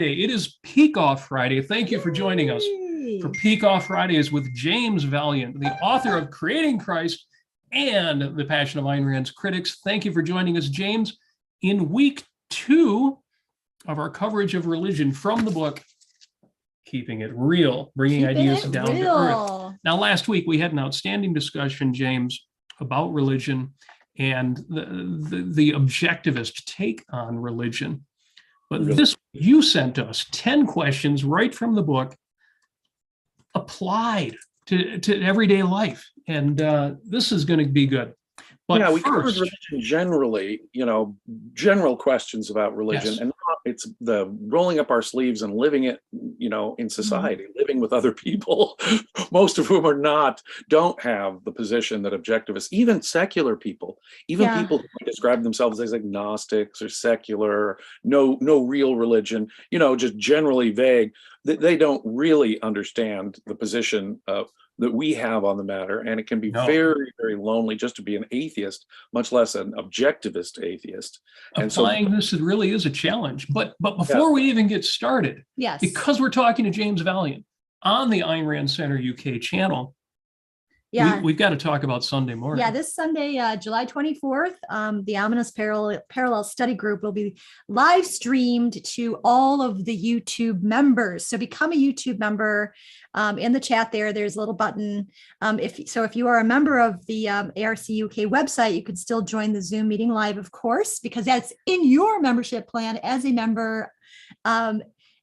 It is Peikoff Friday. Thank you for joining us for Peikoff Fridays with James Valliant, the author of Creating Christ and The Passion of Ayn Rand's Critics. Thank you for joining us, James, in week 2 of our coverage of religion from the book, Keeping It Real, Bringing Ideas Down to Earth. Now, last week we had an outstanding discussion, James, about religion and the objectivist take on religion. But this, you sent us 10 questions right from the book applied to everyday life. And this is going to be good. But yeah, we covered religion generally, general questions about religion. Yes. And it's the rolling up our sleeves and living it, in society, living with other people, most of whom don't have the position that objectivists, even secular people, people who describe themselves as agnostics or secular, no real religion, just generally vague, they don't really understand the position that we have on the matter, and it can be very, very lonely just to be an atheist, much less an objectivist atheist. And applying this, it really is a challenge. But before we even get started, because we're talking to James Valliant on the Ayn Rand Center UK channel, we've got to talk about Sunday morning. Yeah, this Sunday, July 24th, the Ominous Parallel Study Group will be live streamed to all of the YouTube members. So become a YouTube member. In the chat there's a little button. If you are a member of the ARCUK website, you can still join the Zoom meeting live, of course, because that's in your membership plan as a member.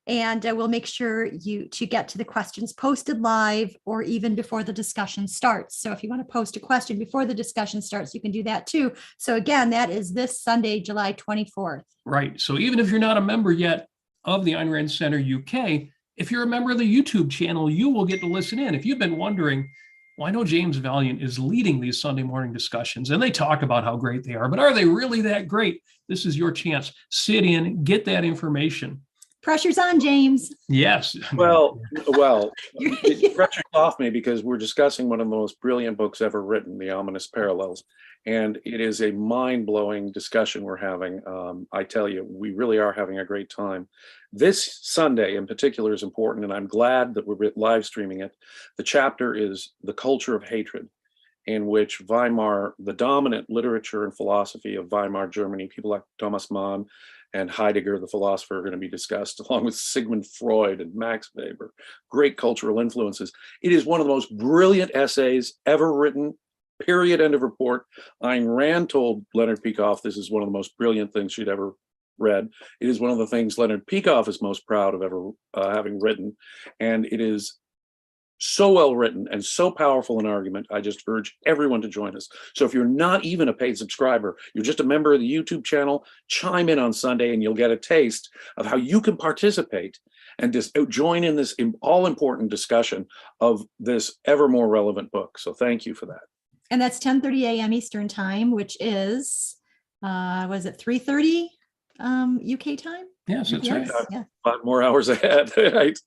And we'll make sure to get to the questions posted live or even before the discussion starts. So if you want to post a question before the discussion starts, you can do that too. So again, that is this Sunday, July 24th. Right. So even if you're not a member yet of the Ayn Rand Center UK, if you're a member of the YouTube channel, you will get to listen in. If you've been wondering, well, I know James Valliant is leading these Sunday morning discussions and they talk about how great they are, but are they really that great? This is your chance. Sit in, get that information. Pressure's on, James. Yes. Well, pressure's off me because we're discussing one of the most brilliant books ever written, The Ominous Parallels. And it is a mind-blowing discussion we're having. I tell you, we really are having a great time. This Sunday in particular is important, and I'm glad that we're live streaming it. The chapter is The Culture of Hatred, in which Weimar, the dominant literature and philosophy of Weimar Germany, people like Thomas Mann and Heidegger, the philosopher, are going to be discussed, along with Sigmund Freud and Max Weber, great cultural influences. It is one of the most brilliant essays ever written, period, end of report. Ayn Rand told Leonard Peikoff this is one of the most brilliant things she'd ever read. It is one of the things Leonard Peikoff is most proud of ever having written. And it is so well written and so powerful an argument. I just urge everyone to join us. So if you're not even a paid subscriber, you're just a member of the YouTube channel, chime in on Sunday and you'll get a taste of how you can participate and just join in this all-important discussion of this ever more relevant book. So thank you for that. And that's 10:30 a.m. Eastern time, which is, was it 3:30 UK time? Yes, that's right. 5 more hours ahead, right?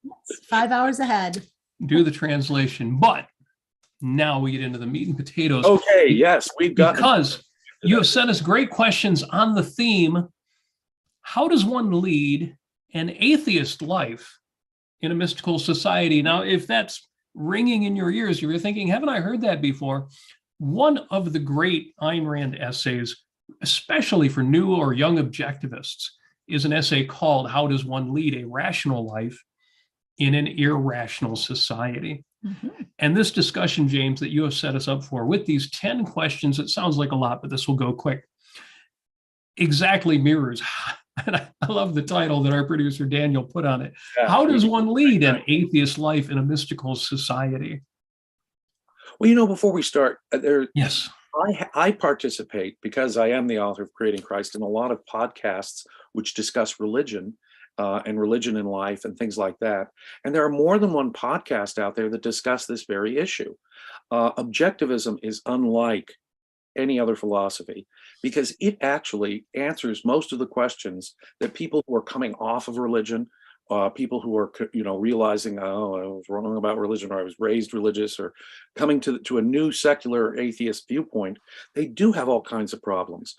5 hours ahead. Do the translation, but now we get into the meat and potatoes. Okay, yes, we've got because you have sent us great questions on the theme, how does one lead an atheist life in a mystical society? Now, if that's ringing in your ears, you're thinking, haven't I heard that before? One of the great Ayn Rand essays, especially for new or young objectivists, is an essay called How Does One Lead a Rational Life in an Irrational Society? And this discussion, James, that you have set us up for with these 10 questions, it sounds like a lot, but this will go quick, exactly mirrors. And I love the title that our producer Daniel put on it. How does one lead an atheist life in a mystical society? Well, before we start, yes, I participate, because I am the author of Creating Christ, in a lot of podcasts which discuss religion and religion in life and things like that. And there are more than one podcast out there that discuss this very issue. Objectivism is unlike any other philosophy because it actually answers most of the questions that people who are coming off of religion, people who are, realizing, oh, I was wrong about religion, or I was raised religious, or coming to a new secular atheist viewpoint, they do have all kinds of problems.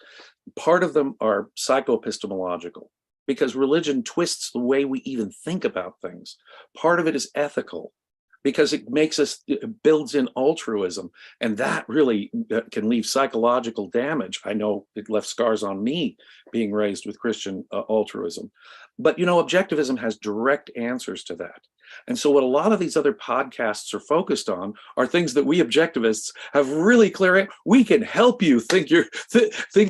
Part of them are psychoepistemological. because religion twists the way we even think about things. Part of it is ethical, because it builds in altruism, and that really can leave psychological damage. I know it left scars on me being raised with Christian altruism. But, objectivism has direct answers to that. And so what a lot of these other podcasts are focused on are things that we objectivists have really clear. We can help you think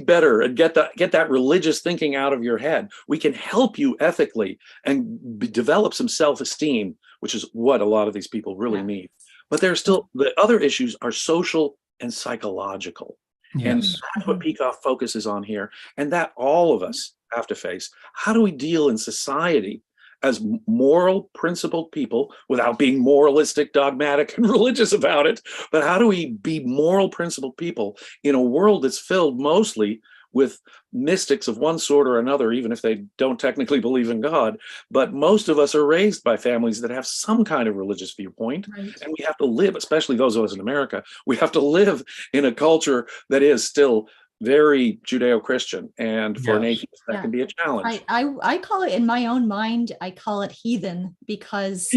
better and get that religious thinking out of your head. We can help you ethically and develop some self-esteem, which is what a lot of these people really need. But there's still, the other issues are social and psychological. Yes. And that's what Peikoff focuses on here. And that all of us have to face. How do we deal in society as moral, principled people without being moralistic, dogmatic, and religious about it? But how do we be moral, principled people in a world that's filled mostly with mystics of one sort or another, even if they don't technically believe in God? But most of us are raised by families that have some kind of religious viewpoint. Right. And we have to live, especially those of us in America, we have to live in a culture that is still very Judeo-Christian, and for an atheist, that can be a challenge. I call it, in my own mind, I call it heathen, because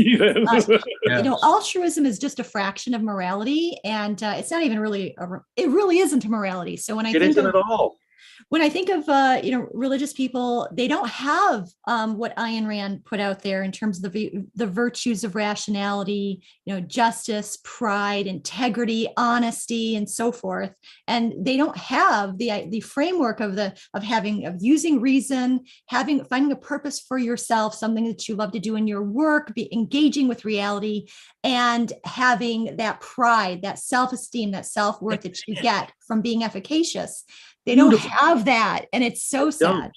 altruism is just a fraction of morality, and it's not even really, it really isn't a morality. So when I think of, when I think of religious people, they don't have what Ayn Rand put out there in terms of the virtues of rationality, justice, pride, integrity, honesty, and so forth. And they don't have the framework of using reason, finding a purpose for yourself, something that you love to do in your work, engaging with reality, and having that pride, that self-esteem, that self-worth that you get from being efficacious. They don't have that, and it's so sad.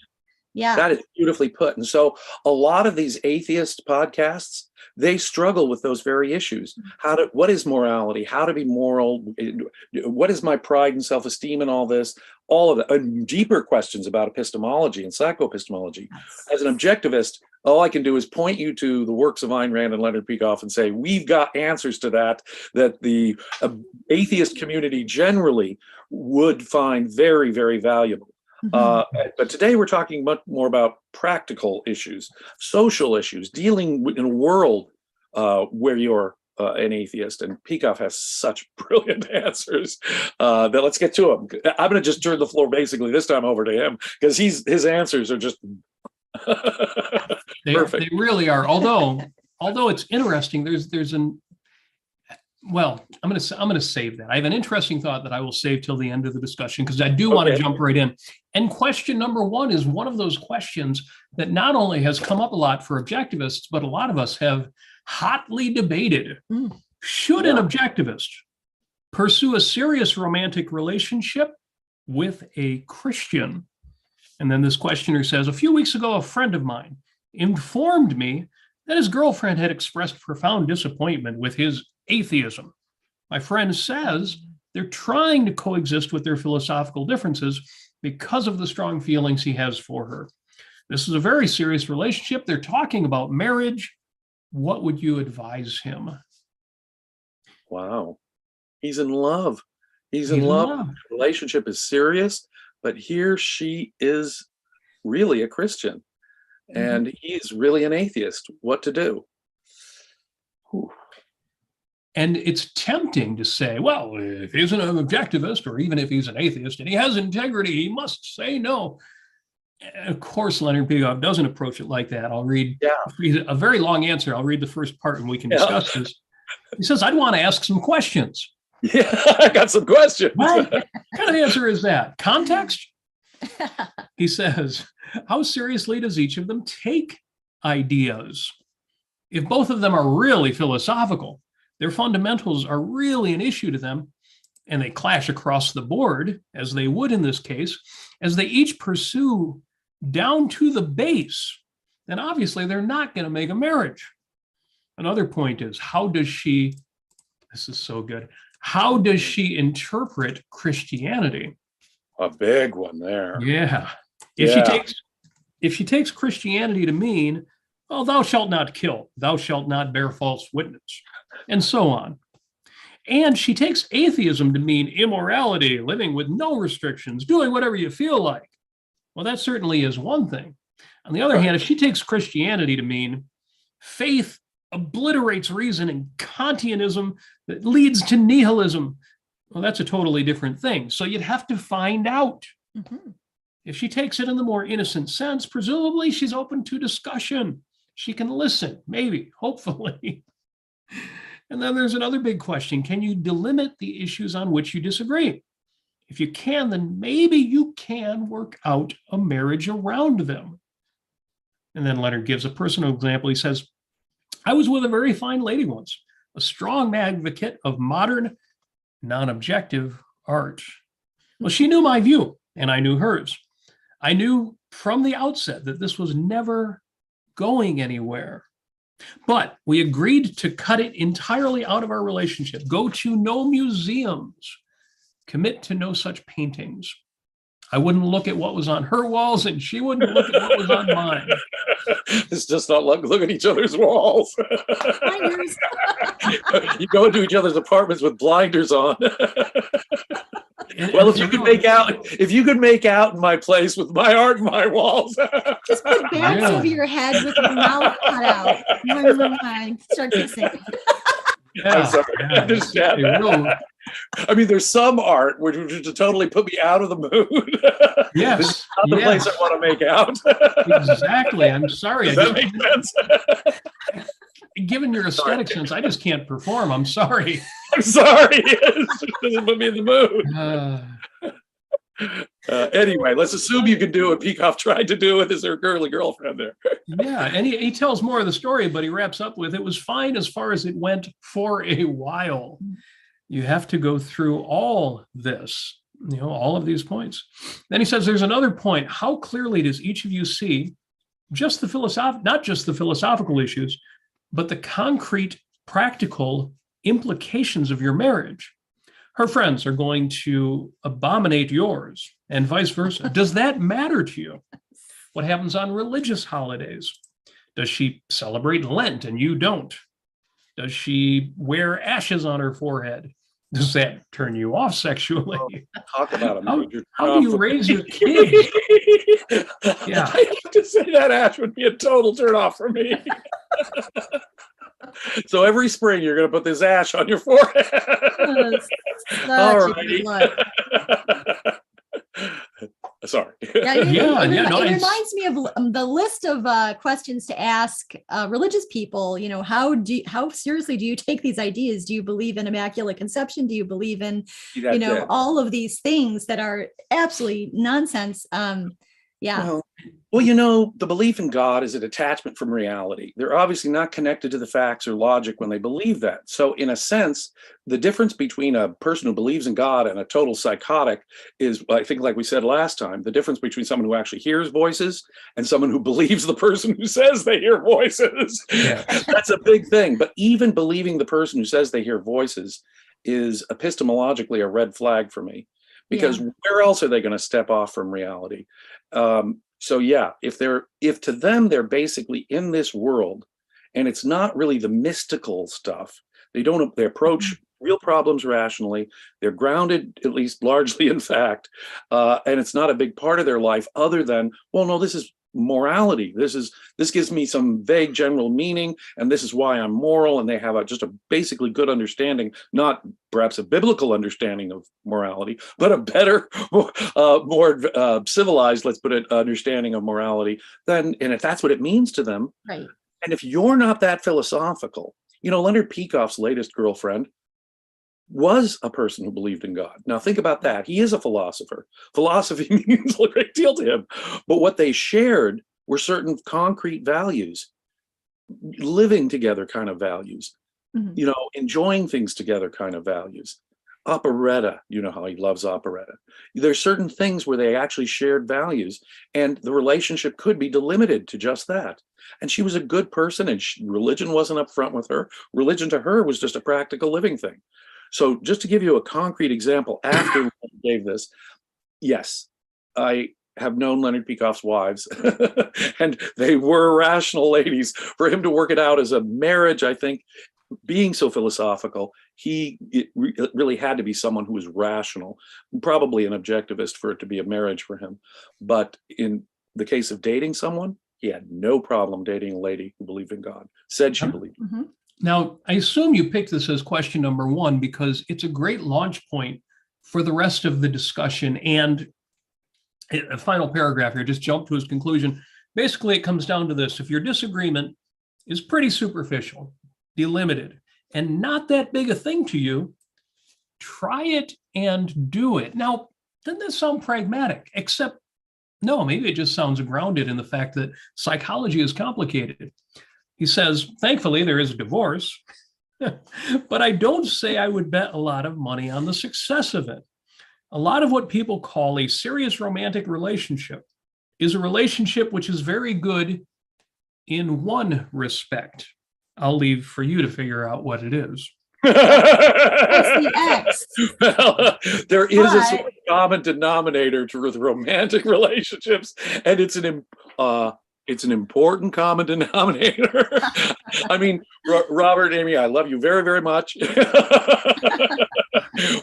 Yeah, that is beautifully put. And so a lot of these atheist podcasts, they struggle with those very issues. What is morality? How to be moral? What is my pride and self-esteem and all this? All of that, and deeper questions about epistemology and psychoepistemology. As an objectivist, all I can do is point you to the works of Ayn Rand and Leonard Peikoff and say, we've got answers to that the atheist community generally would find very, very valuable. But today we're talking much more about practical issues, social issues, dealing in a world where you're an atheist, and Peikoff has such brilliant answers that let's get to them. I'm going to just turn the floor basically this time over to him, because his answers are just perfect. They really are. Although it's interesting, I'm going to save that. I have an interesting thought that I will save till the end of the discussion, because I do want to jump right in. And question number one is one of those questions that not only has come up a lot for objectivists, but a lot of us have hotly debated. Should an objectivist pursue a serious romantic relationship with a Christian? And then this questioner says, a few weeks ago, a friend of mine informed me that his girlfriend had expressed profound disappointment with his atheism. My friend says they're trying to coexist with their philosophical differences because of the strong feelings he has for her. This is a very serious relationship. They're talking about marriage. What would you advise him? Wow. He's in love. He's in love. The relationship is serious, but here she is really a Christian, and he's really an atheist. What to do? Whew. And it's tempting to say, well, if he's an objectivist, or even if he's an atheist and he has integrity, he must say no. And of course, Leonard Peikoff doesn't approach it like that. I'll read a very long answer. I'll read the first part and we can discuss this. He says, I'd want to ask some questions. Yeah, I got some questions. What kind of answer is that? Context? He says, how seriously does each of them take ideas? If both of them are really philosophical, their fundamentals are really an issue to them, and they clash across the board, as they would in this case, as they each pursue down to the base, then obviously they're not going to make a marriage. Another point is, this is so good, how does she interpret Christianity? A big one there. Yeah. If she takes Christianity to mean, well, thou shalt not kill, thou shalt not bear false witness, and so on. And she takes atheism to mean immorality, living with no restrictions, doing whatever you feel like. Well, that certainly is one thing. On the other hand, if she takes Christianity to mean faith obliterates reason and Kantianism that leads to nihilism, well, that's a totally different thing. So you'd have to find out. Mhm. If she takes it in the more innocent sense, presumably she's open to discussion. She can listen, maybe, hopefully. And then there's another big question. Can you delimit the issues on which you disagree? If you can, then maybe you can work out a marriage around them. And then Leonard gives a personal example. He says, I was with a very fine lady once, a strong advocate of modern, non-objective art. Well, she knew my view, and I knew hers. I knew from the outset that this was never going anywhere. But we agreed to cut it entirely out of our relationship, go to no museums, commit to no such paintings. I wouldn't look at what was on her walls, and she wouldn't look at what was on mine. It's just not look at each other's walls. Blinders. You go into each other's apartments with blinders on. Well, if you could make out in my place with my art and my walls. Just put bats Yeah. over your head with your mouth cut out. Never mind. Start kissing. I'm sorry, I understand that. I mean, there's some art which would just totally put me out of the mood. This Yes, is not the place I want to make out. exactly. I'm sorry. Does that make sense? Given your aesthetic sense, I just can't perform. I'm sorry. I'm sorry. It just doesn't put me in the mood. Anyway, let's assume you can do what Peikoff tried to do with his girly girlfriend there. Yeah, and he tells more of the story, but he wraps up with, it was fine as far as it went for a while. You have to go through all this, all of these points. Then he says, there's another point. How clearly does each of you see just the not just the philosophical issues, but the concrete, practical implications of your marriage? Her friends are going to abominate yours and vice versa. Does that matter to you? What happens on religious holidays? Does she celebrate Lent and you don't? Does she wear ashes on her forehead? Does that turn you off sexually? Talk about it. How do you raise your kids? Yeah. I have to say that ash would be a total turn off for me. So every spring you're going to put this ash on your forehead. All right. Sorry. It reminds me of the list of questions to ask religious people. How seriously do you take these ideas? Do you believe in immaculate conception? Do you believe in, all of these things that are absolutely nonsense? Well, the belief in God is a detachment from reality. They're obviously not connected to the facts or logic when they believe that. So in a sense, the difference between a person who believes in God and a total psychotic is, I think, like we said last time, the difference between someone who actually hears voices and someone who believes the person who says they hear voices. Yeah. That's a big thing. But even believing the person who says they hear voices is epistemologically a red flag for me. Because where else are they going to step off from reality? If to them they're basically in this world, and it's not really the mystical stuff. They approach real problems rationally. They're grounded, at least largely in fact, and it's not a big part of their life other than, well, no, this is morality. This gives me some vague general meaning, and this is why I'm moral. And they have just a basically good understanding, not perhaps a biblical understanding of morality, but a better, more civilized, let's put it, understanding of morality. And if that's what it means to them, right? And if you're not that philosophical, Leonard Peikoff's latest girlfriend was a person who believed in God. Now think about that. He is a philosopher. Philosophy means a great deal to him. But what they shared were certain concrete values, living together kind of values, enjoying things together kind of values. Operetta, you know how he loves operetta. There's certain things where they actually shared values, and the relationship could be delimited to just that. And she was a good person, and religion wasn't up front with her. Religion to her was just a practical living thing. So just to give you a concrete example, after I gave this, yes, I have known Leonard Peikoff's wives, and they were rational ladies. For him to work it out as a marriage, I think, being so philosophical, it really had to be someone who was rational, probably an objectivist for it to be a marriage for him. But in the case of dating someone, he had no problem dating a lady who believed in God, said she believed. Mm-hmm. Now, I assume you picked this as question number one because it's a great launch point for the rest of the discussion. And a final paragraph here, just jump to his conclusion. Basically, it comes down to this. If your disagreement is pretty superficial, delimited, and not that big a thing to you, try it and do it. Now, doesn't that sound pragmatic? Except, no, maybe it just sounds grounded in the fact that psychology is complicated. He says, thankfully, there is a divorce, but I don't say I would bet a lot of money on the success of it. A lot of what people call a serious romantic relationship is a relationship which is very good in one respect. I'll leave for you to figure out what it is. What's the X? Well, there is a sort of common denominator with romantic relationships, and it's an important common denominator. I mean, Robert, Amy, I love you very, very much.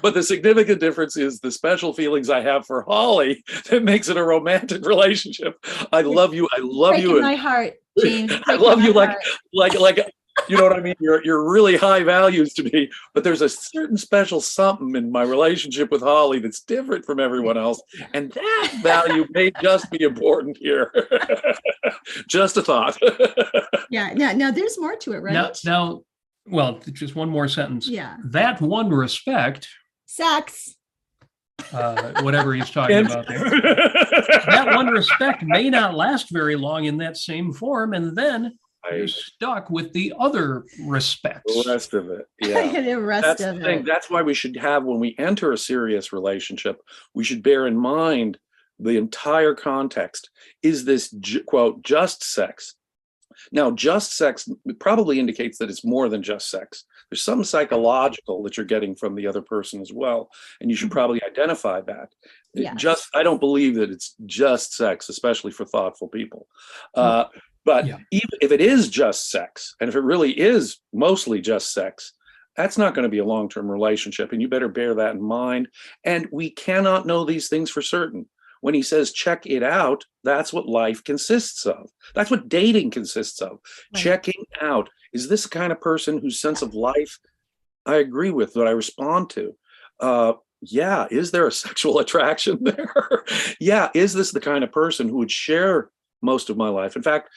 But the significant difference is the special feelings I have for Holly that makes it a romantic relationship. I love you. I love you. Breaking my heart, James. I love you like you know what I mean? You're really high values to me, but there's a certain special something in my relationship with Holly that's different from everyone else. And that value may just be important here. Just a thought. Yeah. Now there's more to it, right? Now, well, just one more sentence. Yeah. That one respect, Sex. whatever he's talking about there, that one respect may not last very long in that same form. And then you're stuck with the other respects. The rest of it. Yeah. The rest That's of the thing. it. That's why we should have, when we enter a serious relationship, we should bear in mind the entire context. Is this, quote, just sex? Now, just sex probably indicates that it's more than just sex. There's some psychological that you're getting from the other person as well. And you should probably identify that. Yes. I don't believe that it's just sex, especially for thoughtful people. But even if it is just sex, and if it really is mostly just sex, that's not going to be a long-term relationship. And you better bear that in mind. And we cannot know these things for certain. When he says, check it out, that's what life consists of. That's what dating consists of. Right. Checking out. Is this the kind of person whose sense of life I agree with, that I respond to? Yeah. Is there a sexual attraction there? Yeah. Is this the kind of person who would share most of my life? In fact,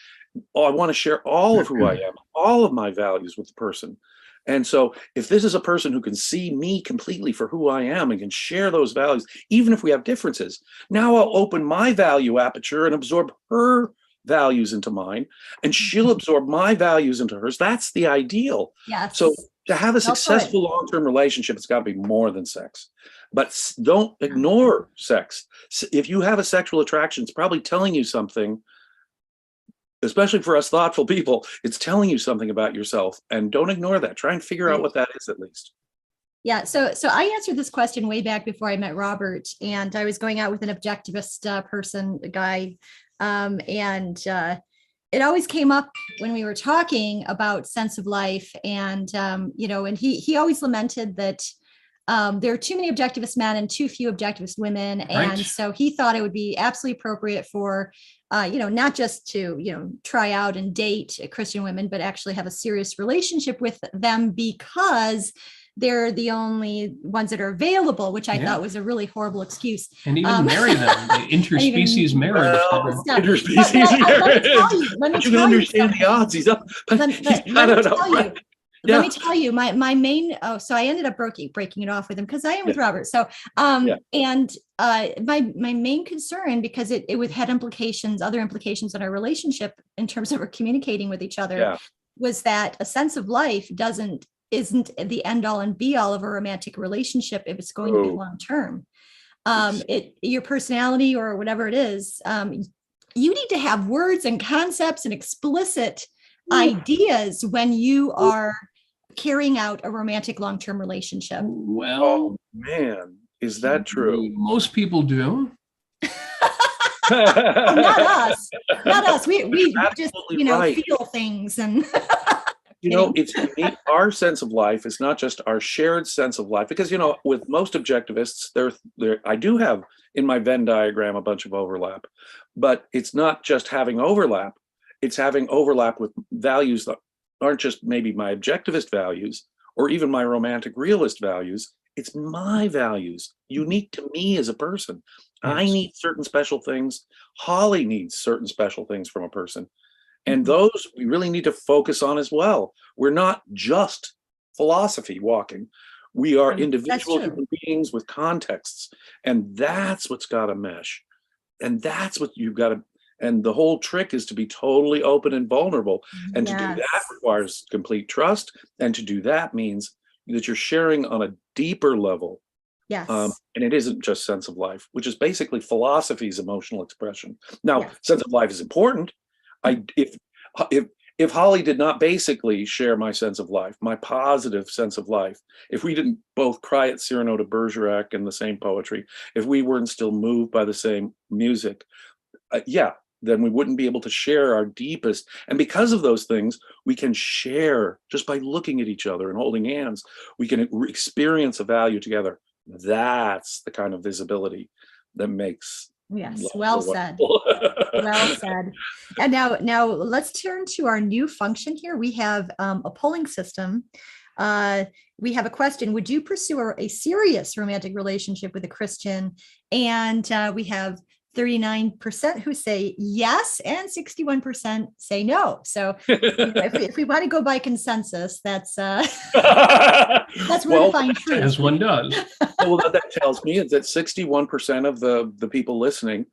I want to share all of who I am, all of my values with the person. And so if this is a person who can see me completely for who I am and can share those values, even if we have differences, now I'll open my value aperture and absorb her values into mine, and she'll absorb my values into hers. That's the ideal. Yes. So to have a successful long-term relationship, it's got to be more than sex. But don't ignore sex. If you have a sexual attraction, it's probably telling you something. Especially for us thoughtful people, it's telling you something about yourself, and don't ignore that. Try and figure out what that is at least. Yeah. So I answered this question way back before I met Robert, and I was going out with an objectivist person, a guy, and it always came up when we were talking about sense of life, and and he always lamented that there are too many objectivist men and too few objectivist women, and so he thought it would be absolutely appropriate for not just to, try out and date Christian women, but actually have a serious relationship with them because they're the only ones that are available, which I thought was a really horrible excuse. And even marry them, the interspecies marriage. Interspecies marriage. But you can understand the odds. He's up. Let me tell you, my main, so I ended up breaking it off with him because I am with Robert. So, and my main concern, because it had other implications in our relationship in terms of our communicating with each other, was that a sense of life isn't the end all and be all of a romantic relationship if it's going to be long term. Your personality or whatever it is, you need to have words and concepts and explicit ideas when you are carrying out a romantic long-term relationship. Well, man, is that true? Most people do. Not us. We just feel things and it's unique. Our sense of life is not just our shared sense of life, because with most objectivists, I do have in my Venn diagram a bunch of overlap, but it's not just having overlap. It's having overlap with values that aren't just maybe my objectivist values or even my romantic realist values. It's my values, unique to me as a person. I Yes. need certain special things. Holly needs certain special things from a person. And Mhm. those we really need to focus on as well. We're not just philosophy walking. We are That's individual true. human beings with contexts. And that's what's got to mesh. And that's what you've got to, and the whole trick is to be totally open and vulnerable. And to do that Yes. requires complete trust. And to do that means that you're sharing on a deeper level. Yes. And it isn't just sense of life, which is basically philosophy's emotional expression. Now, Yes. sense of life is important. If Holly did not basically share my sense of life, my positive sense of life, if we didn't both cry at Cyrano de Bergerac in the same poetry, if we weren't still moved by the same music, then we wouldn't be able to share our deepest. And because of those things, we can share just by looking at each other and holding hands. We can experience a value together. That's the kind of visibility that makes Yes. love Well so said. wonderful. Well said. And now let's turn to our new function here. We have a polling system. We have a question. Would you pursue a serious romantic relationship with a Christian? And we have 39% who say yes, and 61% say no. So if we want to go by consensus, that's where to find truth. As one does. Well, what that tells me is that 61% of the people listening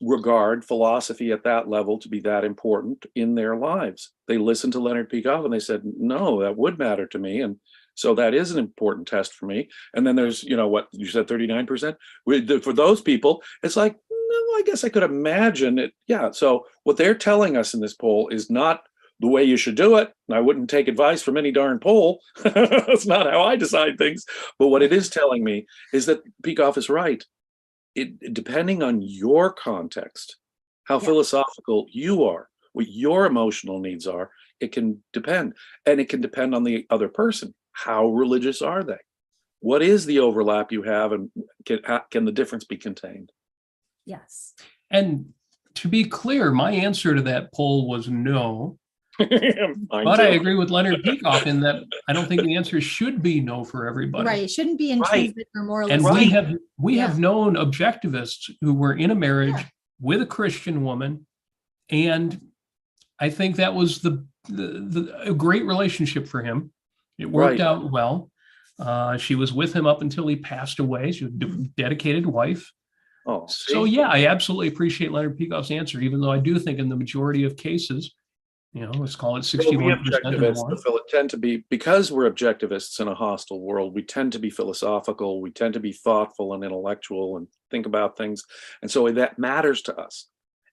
regard philosophy at that level to be that important in their lives. They listened to Leonard Peikoff and they said, no, that would matter to me. And so that is an important test for me. And then there's, what you said, 39%. For those people, it's like, no, I guess I could imagine it. Yeah. So what they're telling us in this poll is not the way you should do it. I wouldn't take advice from any darn poll. That's not how I decide things. But what it is telling me is that Peikoff is right. Depending on your context, how philosophical you are, what your emotional needs are, it can depend. And it can depend on the other person. How religious are they? What is the overlap you have, and can the difference be contained? Yes. And to be clear, my answer to that poll was no. Mine But too. I agree with Leonard Peikoff in that I don't think the answer should be no for everybody. Right. It shouldn't be intrinsic or moralistic. And we have known objectivists who were in a marriage with a Christian woman, and I think that was a great relationship for him. It worked out well. She was with him up until he passed away. She was a dedicated wife. Oh, so yeah, I absolutely appreciate Leonard Peikoff's answer, even though I do think in the majority of cases, let's call it 61% we or more. objectivists, tend to be, because we're objectivists in a hostile world, we tend to be philosophical, we tend to be thoughtful and intellectual and think about things. And so that matters to us.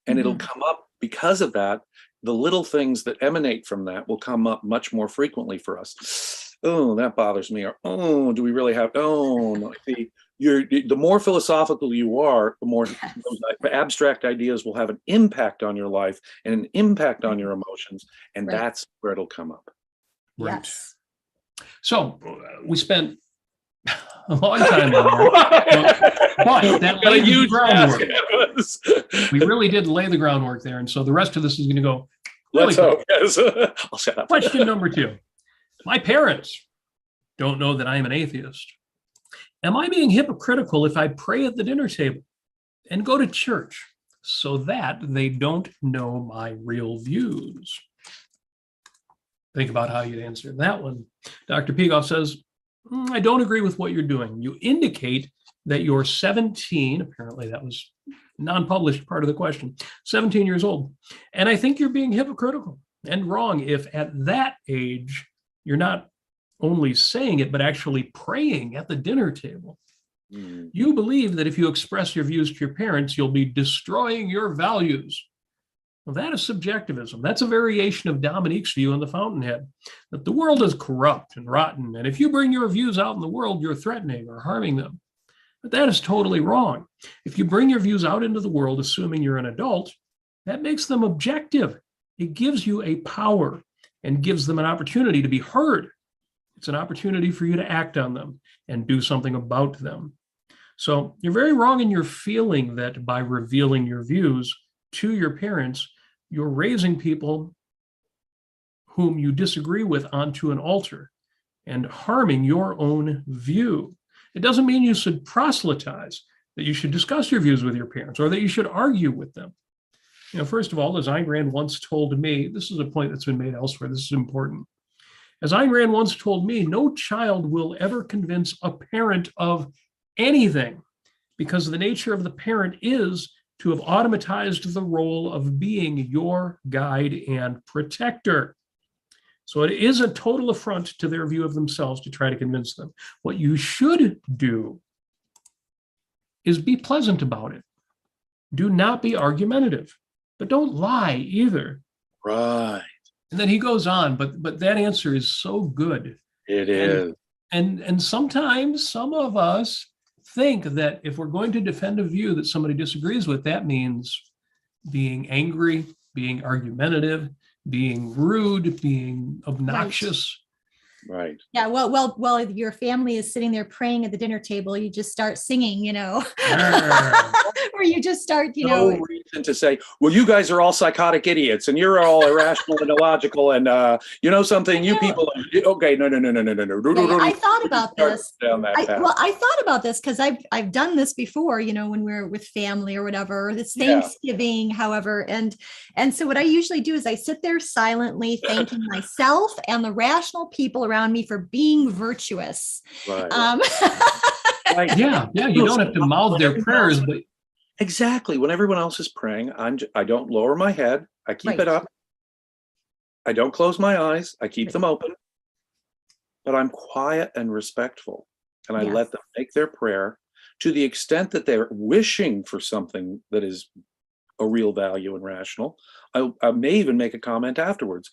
And it'll come up because of that. The little things that emanate from that will come up much more frequently for us. Oh, that bothers me. Or, oh, do we really have, oh, no. See, the more philosophical you are, the more those abstract ideas will have an impact on your life and an impact on your emotions. And that's where it'll come up. Right. Yes. So we spent a long time on that. But that laid the groundwork. We really did lay the groundwork there. And so the rest of this is going to go really quick. Yes. I'll shut up. Question number 2. My parents don't know that I am an atheist. Am I being hypocritical if I pray at the dinner table and go to church so that they don't know my real views? Think about how you'd answer that one. Dr. Peikoff says, I don't agree with what you're doing. You indicate that you're 17. Apparently that was non-published part of the question. 17 years old. And I think you're being hypocritical and wrong if at that age you're not only saying it, but actually praying at the dinner table. You believe that if you express your views to your parents, you'll be destroying your values. Well, that is subjectivism. That's a variation of Dominique's view in the Fountainhead, that the world is corrupt and rotten, and if you bring your views out in the world, you're threatening or harming them. But that is totally wrong. If you bring your views out into the world, assuming you're an adult, that makes them objective. It gives you a power and gives them an opportunity to be heard. It's an opportunity for you to act on them and do something about them. So you're very wrong in your feeling that by revealing your views to your parents, you're raising people whom you disagree with onto an altar and harming your own view. It doesn't mean you should proselytize, that you should discuss your views with your parents or that you should argue with them. First of all, as Ayn Rand once told me, this is a point that's been made elsewhere, this is important. As Ayn Rand once told me, no child will ever convince a parent of anything, because the nature of the parent is to have automatized the role of being your guide and protector. So it is a total affront to their view of themselves to try to convince them. What you should do is be pleasant about it. Do not be argumentative, but don't lie either. Right. And then he goes on, but that answer is so good. It is. And sometimes some of us think that if we're going to defend a view that somebody disagrees with, that means being angry, being argumentative, being rude, being obnoxious. Right. Yeah. Well, your family is sitting there praying at the dinner table. You just start singing, or you just start, No reason to say, well, you guys are all psychotic idiots and you're all irrational and illogical. And something, you people, okay, no. I thought about this. Down that path. I thought about this because I've done this before, when we're with family or whatever, it's Thanksgiving, however. And so what I usually do is I sit there silently thanking myself and the rational people around me for being virtuous. Right. Yeah. You don't have to mouth their prayers, but exactly. When everyone else is praying, I don't lower my head. I keep it up. I don't close my eyes. I keep them open. But I'm quiet and respectful. And I let them make their prayer to the extent that they're wishing for something that is a real value and rational. I may even make a comment afterwards.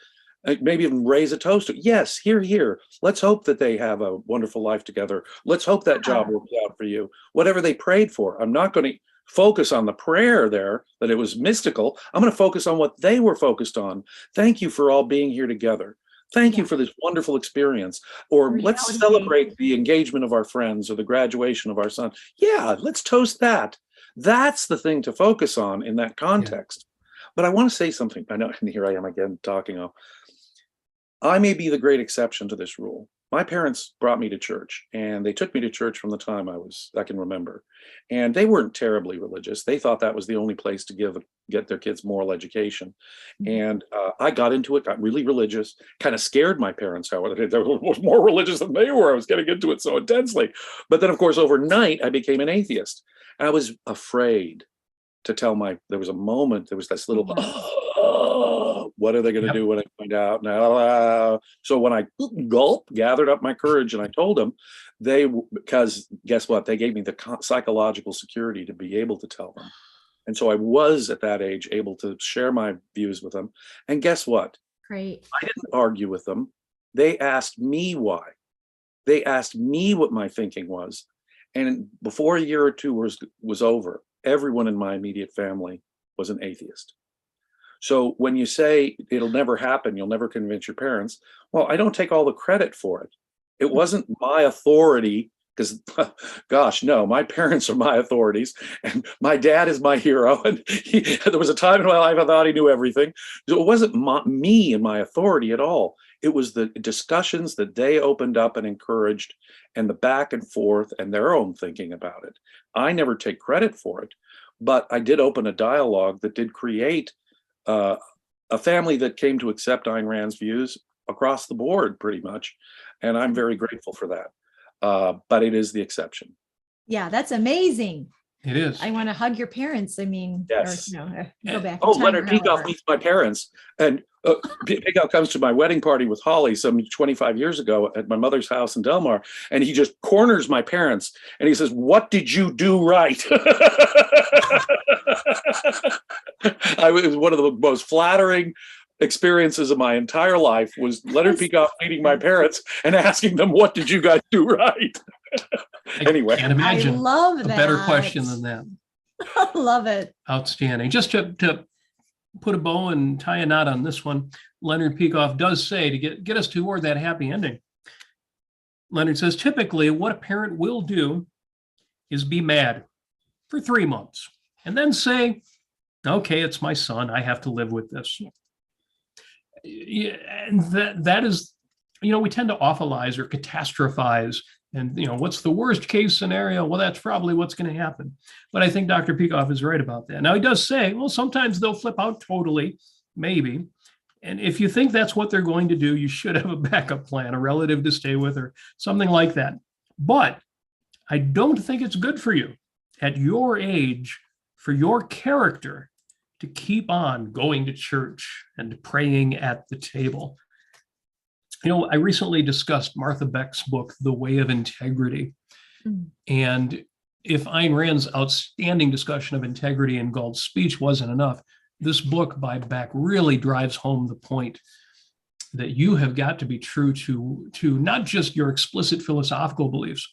Maybe even raise a toast. Yes, here. Let's hope that they have a wonderful life together. Let's hope that job works out for you. Whatever they prayed for. I'm not going to focus on the prayer there, that it was mystical. I'm going to focus on what they were focused on. Thank you for all being here together. Thank you for this wonderful experience. Or let's celebrate the engagement of our friends or the graduation of our son. Yeah, let's toast that. That's the thing to focus on in that context. But I want to say something. I know, and here I am again talking. I may be the great exception to this rule. My parents brought me to church, and they took me to church from the time I can remember. And they weren't terribly religious. They thought that was the only place to get their kids moral education. And I got into it, got really religious, kind of scared my parents, however. They were more religious than they were. I was getting into it so intensely. But then, of course, overnight, I became an atheist. I was afraid to tell there was a moment, there was this little, what are they going to do when I find out? So when I gathered up my courage and I told them, because guess what? They gave me the psychological security to be able to tell them. And so I was at that age able to share my views with them. And guess what? Great. I didn't argue with them. They asked me why. They asked me what my thinking was. And before a year or two was over, everyone in my immediate family was an atheist. So when you say it'll never happen, you'll never convince your parents, well, I don't take all the credit for it. It wasn't my authority, because, gosh, no, my parents are my authorities, and my dad is my hero. And there was a time in my life I thought he knew everything. So it wasn't me and my authority at all. It was the discussions that they opened up and encouraged, and the back and forth and their own thinking about it. I never take credit for it, but I did open a dialogue that did create a family that came to accept Ayn Rand's views across the board, pretty much. And I'm very grateful for that. But it is the exception. Yeah, that's amazing. It is. I want to hug your parents. I mean, yes. Go back. Oh, Leonard Peikoff meets my parents. And Peikoff comes to my wedding party with Holly some 25 years ago at my mother's house in Delmar. And he just corners my parents. And he says, "What did you do right?" It was one of the most flattering experiences of my entire life, was Leonard Peikoff meeting my parents and asking them, "What did you guys do right?" Anyway, I can't imagine I love a that. better question than that. I love it. Outstanding. Just to put a bow and tie a knot on this one, Leonard Peikoff does say, to get us toward that happy ending, Leonard says, typically what a parent will do is be mad for 3 months and then say, Okay, it's my son. I have to live with this. Yeah, and that is, we tend to awfulize or catastrophize. And, what's the worst case scenario? Well, that's probably what's going to happen. But I think Dr. Peikoff is right about that. Now, he does say, well, sometimes they'll flip out totally, maybe. And if you think that's what they're going to do, you should have a backup plan, a relative to stay with, or something like that. But I don't think it's good for you at your age, for your character, to keep on going to church and praying at the table. I recently discussed Martha Beck's book, The Way of Integrity. And if Ayn Rand's outstanding discussion of integrity in Galt's speech wasn't enough, this book by Beck really drives home the point that you have got to be true to not just your explicit philosophical beliefs,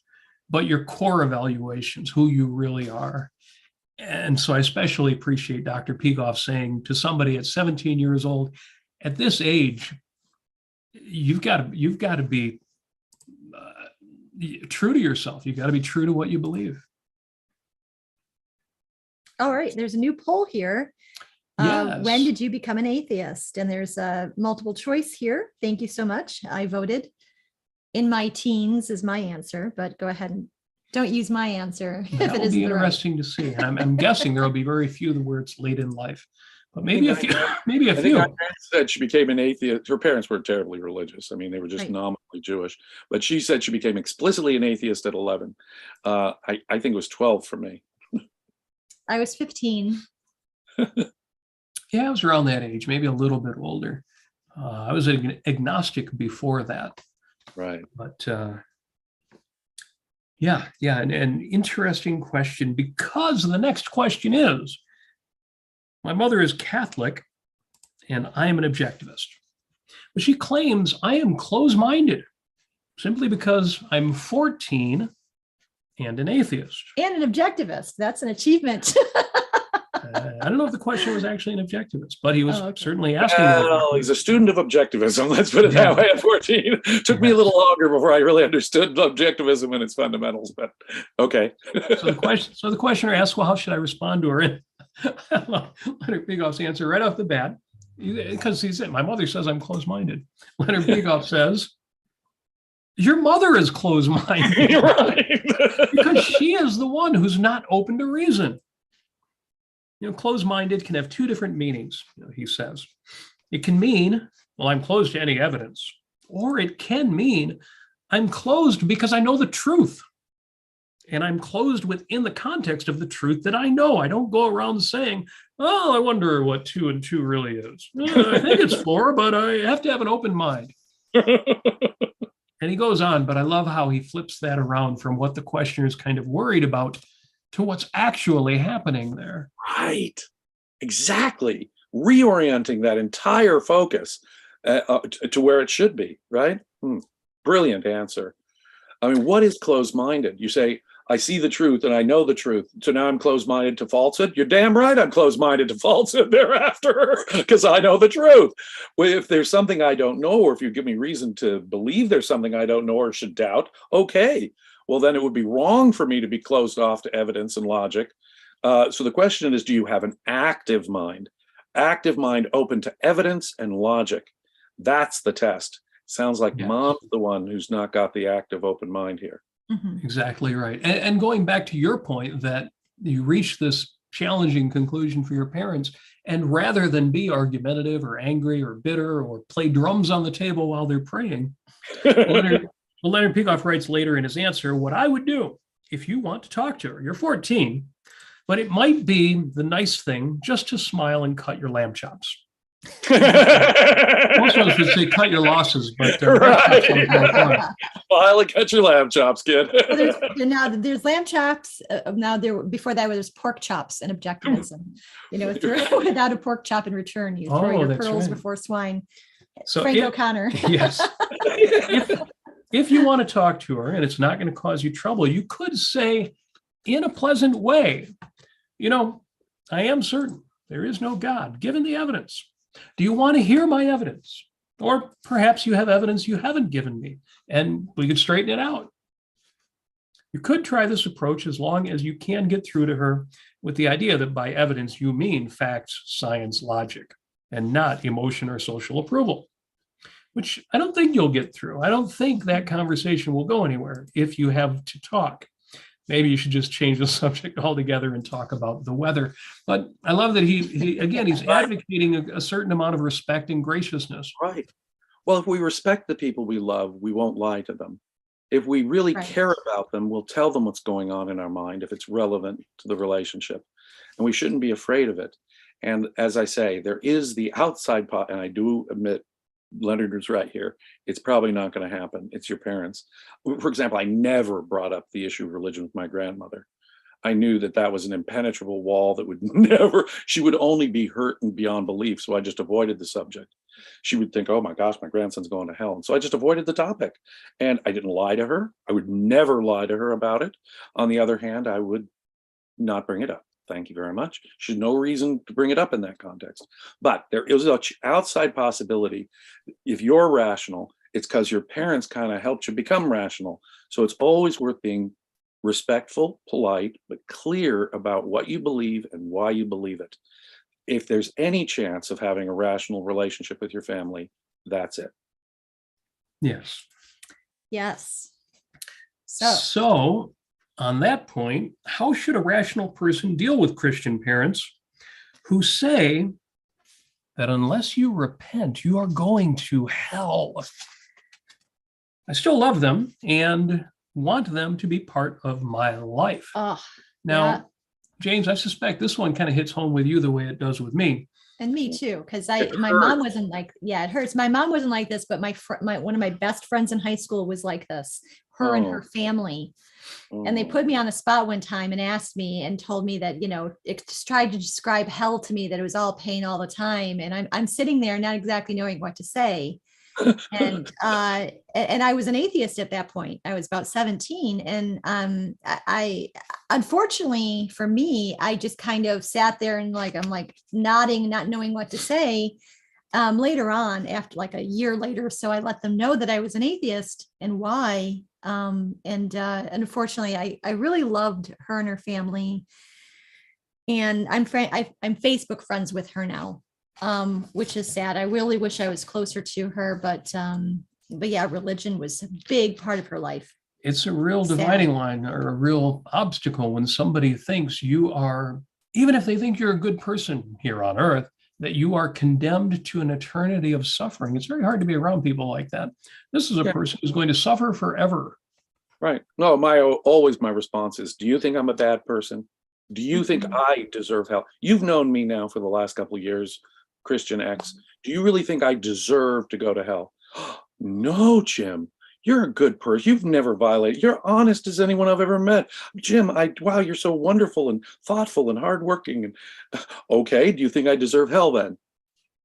but your core evaluations, who you really are. And so I especially appreciate Dr. Peikoff saying to somebody at 17 years old, at this age, you've got to be true to yourself. You've got to be true to what you believe. All right, there's a new poll here. Yes. When did you become an atheist? And there's a multiple choice here. Thank you so much. I voted. In my teens is my answer, but go ahead and don't use my answer if That it will isn't be the right. interesting to see. And I'm guessing there will be very few where it's late in life, but maybe a few. Maybe a I think few. my parents said she became an atheist. Her parents weren't terribly religious. I mean, they were just Right. nominally Jewish. But she said she became explicitly an atheist at 11. I think it was 12 for me. I was 15. Yeah, I was around that age, maybe a little bit older. I was an agnostic before that, Right. but yeah, an interesting question, because the next question is, my mother is Catholic and I am an objectivist. But she claims I am closed-minded simply because I'm 14 and an atheist. And an objectivist. That's an achievement. I don't know if the question was actually an objectivist, but he was Oh, okay. certainly asking. Well, he's a student of objectivism. Let's put it Yeah. that way. At 14, took me a little longer before I really understood objectivism and its fundamentals. But okay. So the questioner asks, well, how should I respond to her? And Leonard Peikoff's answer right off the bat, because he said, my mother says I'm closed-minded. Leonard Peikoff says, your mother is closed-minded. Right. Because she is the one who's not open to reason. Closed-minded can have two different meanings, he says. It can mean, well, I'm closed to any evidence, or it can mean I'm closed because I know the truth. And I'm closed within the context of the truth that I know. I don't go around saying, oh, I wonder what 2 and 2 really is. I think it's 4, but I have to have an open mind. And he goes on, but I love how he flips that around from what the questioner is kind of worried about to what's actually happening there. Right. Exactly. Reorienting that entire focus to where it should be, right? Brilliant answer. I mean, what is closed-minded? You say, I see the truth and I know the truth, so now I'm closed-minded to falsehood. You're damn right I'm closed-minded to falsehood thereafter, because I know the truth. Well, if there's something I don't know, or if you give me reason to believe there's something I don't know or should doubt, okay. Well, then it would be wrong for me to be closed off to evidence and logic. So the question is, do you have an active mind? Active mind open to evidence and logic. That's the test. Sounds like Yes. Mom's the one who's not got the active open mind here. Mhm. Exactly right. And going back to your point that you reach this challenging conclusion for your parents, and rather than be argumentative or angry or bitter or play drums on the table while they're praying, Leonard Peikoff writes later in his answer, what I would do if you want to talk to her, you're 14, but it might be the nice thing just to smile and cut your lamb chops. Most of us would say cut your losses, but Right. right. Smile and cut your lamb chops, kid. Now there's lamb chops. Now before that there's pork chops and objectivism. Without a pork chop in return, you throw your that's pearls right. before swine. So Frank if- O'Connor. Yes. If you want to talk to her and it's not going to cause you trouble, you could say in a pleasant way, I am certain there is no God, given the evidence. Do you want to hear my evidence? Or perhaps you have evidence you haven't given me, and we could straighten it out. You could try this approach as long as you can get through to her with the idea that by evidence you mean facts, science, logic, and not emotion or social approval, which I don't think you'll get through. I don't think that conversation will go anywhere if you have to talk. Maybe you should just change the subject altogether and talk about the weather. But I love that he's advocating a certain amount of respect and graciousness. Right. Well, if we respect the people we love, we won't lie to them. If we really care about them, we'll tell them what's going on in our mind if it's relevant to the relationship. And we shouldn't be afraid of it. And as I say, there is the outside pot, and I do admit Leonard is right here. It's probably not going to happen. It's your parents. For example, I never brought up the issue of religion with my grandmother. I knew that that was an impenetrable wall that would never, she would only be hurt and beyond belief. So I just avoided the subject. She would think, oh my gosh, my grandson's going to hell. And so I just avoided the topic. And I didn't lie to her. I would never lie to her about it. On the other hand, I would not bring it up. Thank you very much. There's no reason to bring it up in that context. But there is an outside possibility. If you're rational, it's because your parents kind of helped you become rational. So it's always worth being respectful, polite, but clear about what you believe and why you believe it. If there's any chance of having a rational relationship with your family, that's it. Yes. Yes. So on that point, how should a rational person deal with Christian parents who say that unless you repent, you are going to hell? I still love them and want them to be part of my life. Now, yeah. James, I suspect this one kind of hits home with you the way it does with me. And me too, because my mom wasn't like, it hurts. My mom wasn't like this, but my one of my best friends in high school was like this, her and her family. And they put me on the spot one time and asked me and told me that, it just tried to describe hell to me, that it was all pain all the time. And I'm sitting there not exactly knowing what to say. And I was an atheist at that point. I was about 17. And I unfortunately for me, I just kind of sat there and I'm like nodding, not knowing what to say. Later on, after like a year later, so I let them know that I was an atheist and why. And unfortunately, I really loved her and her family. And I'm Facebook friends with her now. Which is sad. I really wish I was closer to her, but yeah, religion was a big part of her life. It's a real dividing line or a real obstacle when somebody thinks you are, even if they think you're a good person here on earth, that you are condemned to an eternity of suffering. It's very hard to be around people like that. This is a person who's going to suffer forever. Right. No, always my response is, do you think I'm a bad person? Do you think I deserve hell? You've known me now for the last couple of years, Christian X. Do you really think I deserve to go to hell? No, Jim, you're a good person. You've never violated. You're honest as anyone I've ever met. Jim, wow, you're so wonderful and thoughtful and hardworking. And okay, do you think I deserve hell then?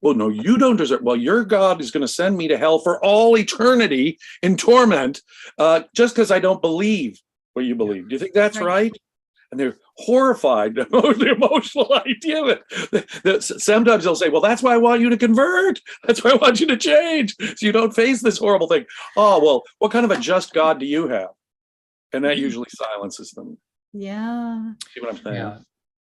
Well, no, you don't deserve. Well, your God is going to send me to hell for all eternity in torment just because I don't believe what you believe. Do you think that's right? And they're horrified at the emotional idea of it. Sometimes they'll say, well, that's why I want you to convert. That's why I want you to change, so you don't face this horrible thing. Oh, well, what kind of a just God do you have? And that usually silences them. Yeah. See what I'm saying? Yeah.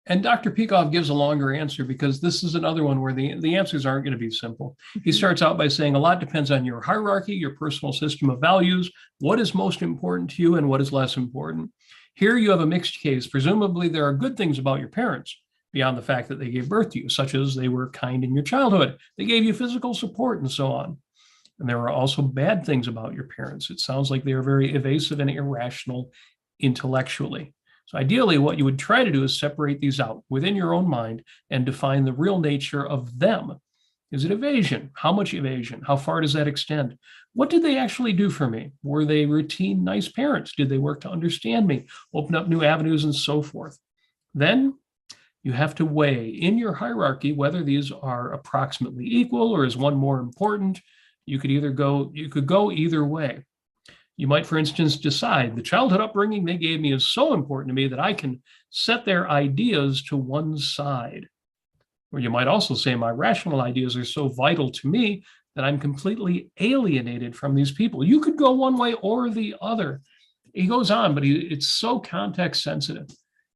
And Dr. Peikoff gives a longer answer because this is another one where the answers aren't going to be simple. He starts out by saying a lot depends on your hierarchy, your personal system of values, what is most important to you and what is less important. Here you have a mixed case. Presumably there are good things about your parents beyond the fact that they gave birth to you, such as they were kind in your childhood. They gave you physical support and so on. And there are also bad things about your parents. It sounds like they are very evasive and irrational intellectually. So ideally, what you would try to do is separate these out within your own mind and define the real nature of them. Is it evasion? How much evasion? How far does that extend? What did they actually do for me? Were they routine, nice parents? Did they work to understand me, open up new avenues and so forth? Then you have to weigh in your hierarchy whether these are approximately equal or is one more important. You could go either way. You might, for instance, decide the childhood upbringing they gave me is so important to me that I can set their ideas to one side. Or you might also say my rational ideas are so vital to me that I'm completely alienated from these people. You could go one way or the other. he goes on, but it's so context sensitive.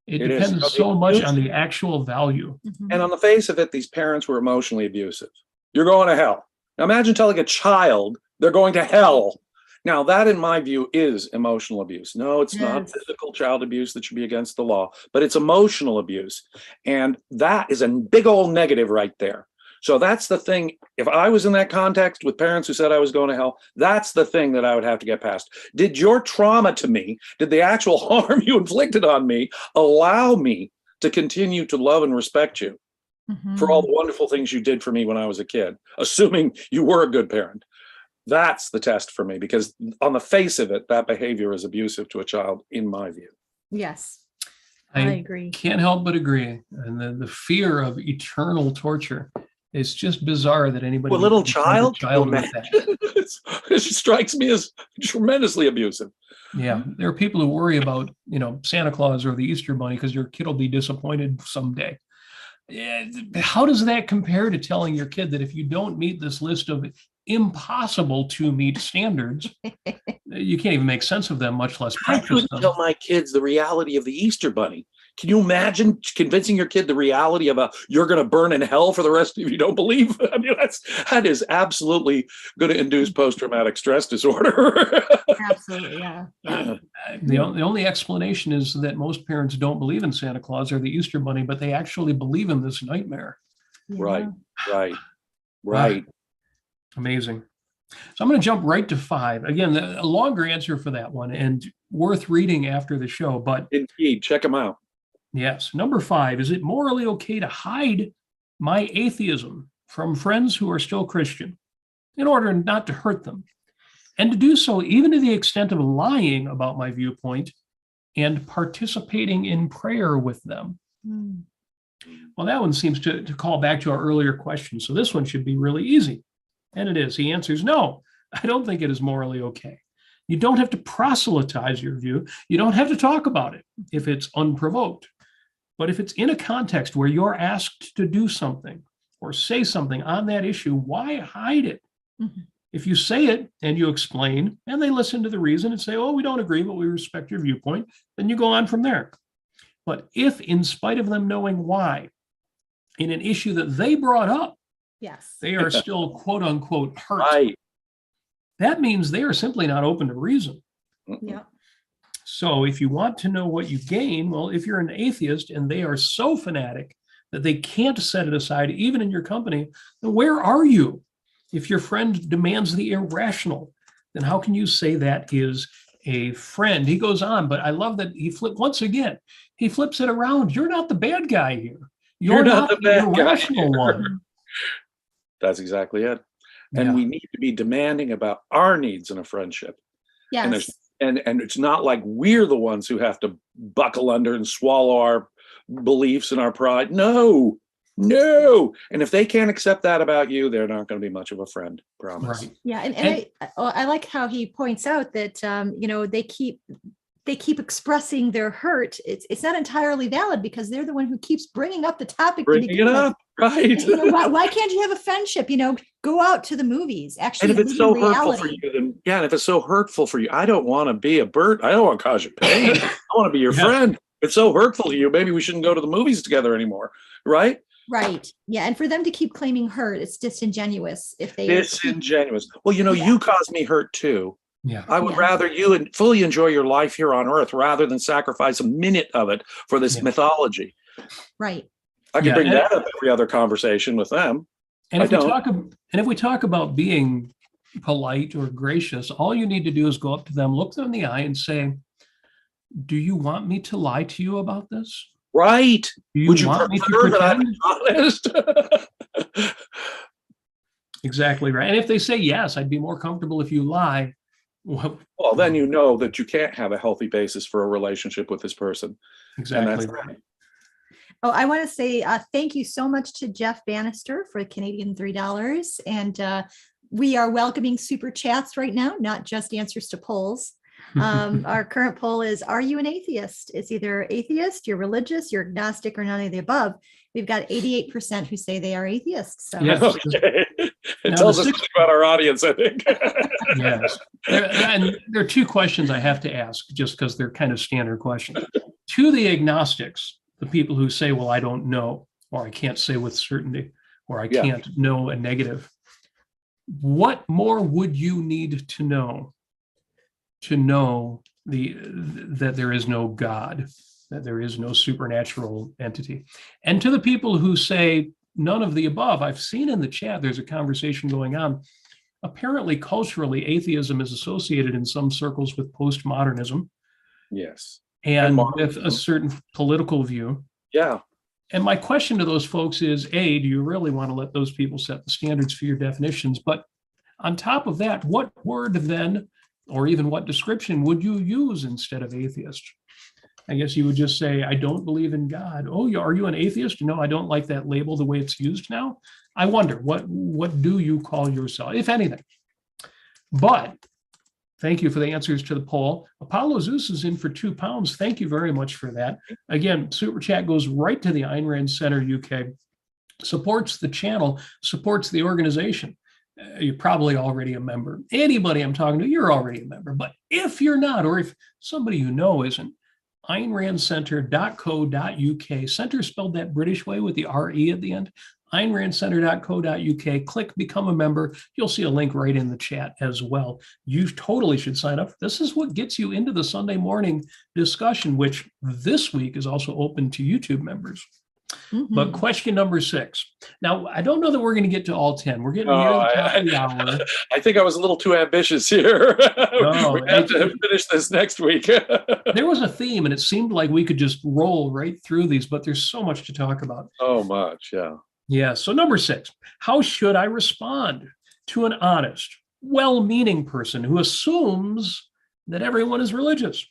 It It is. depends so much on the actual value. And on the face of it, these parents were emotionally abusive. You're going to hell. Now imagine telling a child they're going to hell. Now that, in my view, is emotional abuse. No, it's not physical child abuse that should be against the law, but it's emotional abuse. And that is a big old negative right there. So that's the thing. If I was in that context with parents who said I was going to hell, that's the thing that I would have to get past. Did your trauma to me, did the actual harm you inflicted on me allow me to continue to love and respect you for all the wonderful things you did for me when I was a kid, assuming you were a good parent? That's the test for me, because on the face of it, that behavior is abusive to a child, in my view. Yes, I agree. Can't help but agree. And the fear of eternal torture. It's just bizarre that anybody. A little child with that. It strikes me as tremendously abusive. Yeah, there are people who worry about, Santa Claus or the Easter Bunny because your kid will be disappointed someday. How does that compare to telling your kid that if you don't meet this list of impossible to meet standards, you can't even make sense of them, much less practice them? I couldn't tell my kids the reality of the Easter Bunny. Can you imagine convincing your kid the reality of you're going to burn in hell for the rest of you don't believe? I mean, that is absolutely going to induce post-traumatic stress disorder. Absolutely, yeah. The only explanation is that most parents don't believe in Santa Claus or the Easter Bunny, but they actually believe in this nightmare. Yeah. Right. Amazing. So I'm going to jump right to 5. Again, a longer answer for that one and worth reading after the show. But indeed, check them out. Yes. Number 5, is it morally okay to hide my atheism from friends who are still Christian in order not to hurt them? And to do so even to the extent of lying about my viewpoint and participating in prayer with them? Well, that one seems to call back to our earlier question. So this one should be really easy. And it is. He answers, no, I don't think it is morally okay. You don't have to proselytize your view. You don't have to talk about it if it's unprovoked. But if it's in a context where you're asked to do something or say something on that issue, why hide it? If you say it and you explain and they listen to the reason and say, oh, we don't agree, but we respect your viewpoint, then you go on from there. But if, in spite of them knowing why, in an issue that they brought up, they are still quote unquote hurt, that means they are simply not open to reason. So if you want to know what you gain, well, if you're an atheist and they are so fanatic that they can't set it aside, even in your company, then where are you? If your friend demands the irrational, then how can you say that is a friend? He goes on, but I love that he flips it around. You're not the bad guy here. You're not the irrational one. That's exactly it. And we need to be demanding about our needs in a friendship. Yes. And it's not like we're the ones who have to buckle under and swallow our beliefs and our pride. No. And if they can't accept that about you, they're not going to be much of a friend. Promise. Right. Yeah. And I like how he points out that, they keep expressing their hurt. It's not entirely valid because they're the one who keeps bringing up the topic. Bringing it up. Right. Why can't you have a friendship? Go out to the movies. Actually, and if it's so hurtful for you, then and if it's so hurtful for you, I don't want to be a burden. I don't want to cause you pain. I want to be your friend. If it's so hurtful to you, maybe we shouldn't go to the movies together anymore. Right. Right. Yeah. And for them to keep claiming hurt, it's disingenuous. Well, you caused me hurt too. Yeah. I would rather you fully enjoy your life here on Earth rather than sacrifice a minute of it for this mythology. Right. I can bring that up every other conversation with them. And if we talk about being polite or gracious, all you need to do is go up to them, look them in the eye and say, do you want me to lie to you about this? Right. Would you want me to pretend? Honest? Exactly right. And if they say yes, I'd be more comfortable if you lie. Well, then you know that you can't have a healthy basis for a relationship with this person. Exactly right. Oh, I want to say thank you so much to Jeff Bannister for Canadian $3. And we are welcoming super chats right now, not just answers to polls. Our current poll is, are you an atheist? It's either atheist, you're religious, you're agnostic, or none of the above. We've got 88% who say they are atheists. So. Yes. It Now, tells the us sixth- something about our audience, I think. Yes. And there are two questions I have to ask just because they're kind of standard questions. To the agnostics, the people who say, well, I don't know, or I can't say with certainty, or I Yeah. can't know a negative. What more would you need to know that there is no God, that there is no supernatural entity? And to the people who say none of the above, I've seen in the chat, there's a conversation going on. Apparently, culturally, atheism is associated in some circles with postmodernism Yes. and And with a certain political view. Yeah. And my question to those folks is, A, do you really want to let those people set the standards for your definitions? But on top of that, what word then, or even what description would you use instead of atheist? I guess you would just say, I don't believe in God. Oh, are you an atheist? No, I don't like that label the way it's used now. I wonder, what do you call yourself, if anything? But thank you for the answers to the poll. Apollo Zeus is in for £2. Thank you very much for that. Again, Super Chat goes right to the Ayn Rand Center UK, supports the channel, supports the organization. You're probably already a member. Anybody I'm talking to, you're already a member. But if you're not, or if somebody you know isn't, AynRandCenter.co.uk, center spelled that British way with the RE at the end, AynRandCenter.co.uk, click become a member. You'll see a link right in the chat as well. You totally should sign up. This is what gets you into the Sunday morning discussion, which this week is also open to YouTube members. Mm-hmm. But question number 6. Now, I don't know that we're going to get to all 10. We're getting near the top of the hour. I think I was a little too ambitious here. No, we have to finish this next week. There was a theme, and it seemed like we could just roll right through these, but there's so much to talk about. So much, yeah. Yeah, so number 6, how should I respond to an honest, well-meaning person who assumes that everyone is religious?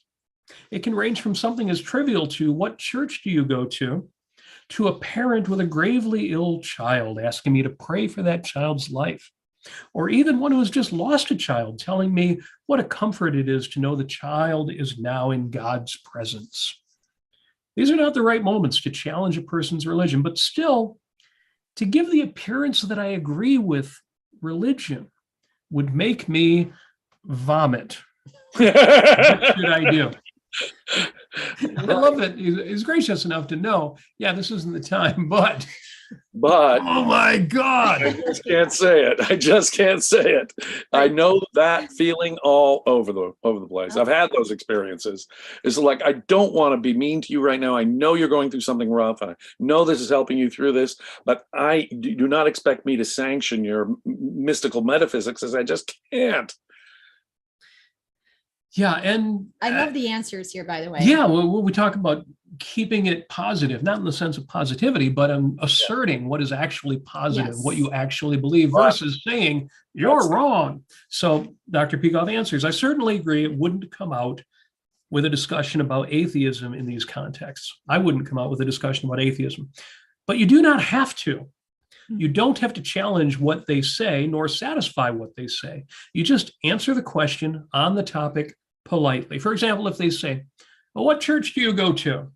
It can range from something as trivial to what church do you go to a parent with a gravely ill child asking me to pray for that child's life, or even one who has just lost a child telling me what a comfort it is to know the child is now in God's presence. These are not the right moments to challenge a person's religion, but still, to give the appearance that I agree with religion would make me vomit. What should I do? I love that he's gracious enough to know, yeah, this isn't the time, but oh my God. I just can't say it. I just can't say it. I know that feeling all over the place. I've had those experiences. It's like, I don't want to be mean to you right now. I know you're going through something rough, and I know this is helping you through this, but I do not expect me to sanction your mystical metaphysics, as I just can't. Yeah, and I love the answers here, by the way. yeah, well, we talk about keeping it positive, not in the sense of positivity, but asserting what is actually positive, Yes. what you actually believe, versus saying you're wrong. So Dr. Peikoff answers, I certainly agree it wouldn't come out with a discussion about atheism in these contexts. I wouldn't come out with a discussion about atheism, but you do not have to. You don't have to challenge what they say, nor satisfy what they say. You just answer the question on the topic politely. For example, if they say, well, what church do you go to?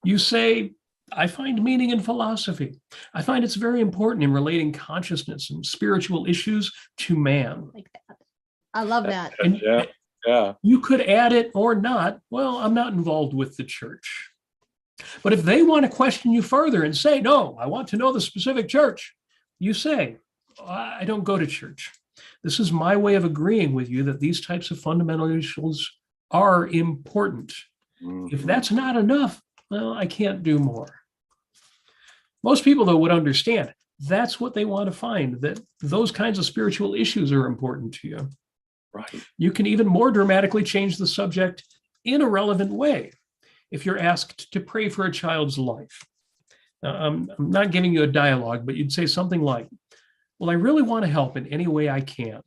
You say, I find meaning in philosophy. I find it's very important in relating consciousness and spiritual issues to man. Like that. I love that. And Yeah. you could add it or not. Well, I'm not involved with the church. But if they want to question you further and say, no, I want to know the specific church, you say, I don't go to church. This is my way of agreeing with you that these types of fundamental issues are important. If that's not enough, well, I can't do more. Most people, though, would understand that's what they want to find, that those kinds of spiritual issues are important to you. Right. You can even more dramatically change the subject in a relevant way. If you're asked to pray for a child's life, I'm not giving you a dialogue, but you'd say something like, well, I really want to help in any way I can,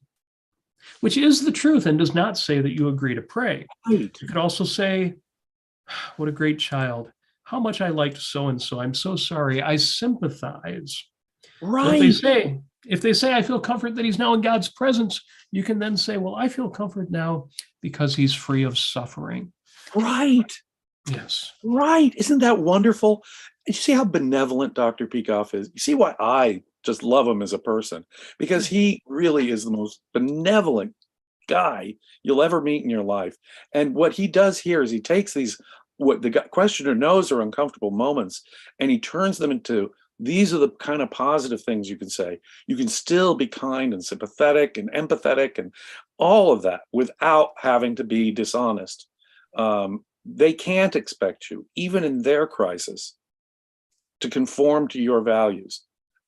which is the truth and does not say that you agree to pray. Right. You could also say, what a great child. How much I liked so-and-so. I'm so sorry. I sympathize. Right. If they say, I feel comfort that he's now in God's presence, you can then say, well, I feel comfort now because he's free of suffering. Right. Yes. Right. Isn't that wonderful? You see how benevolent Dr. Peikoff is? You see why I just love him as a person, because he really is the most benevolent guy you'll ever meet in your life. And what he does here is he takes these, what the questioner knows are uncomfortable moments, and he turns them into, these are the kind of positive things you can say. You can still be kind and sympathetic and empathetic and all of that without having to be dishonest. They can't expect you, even in their crisis, to conform to your values.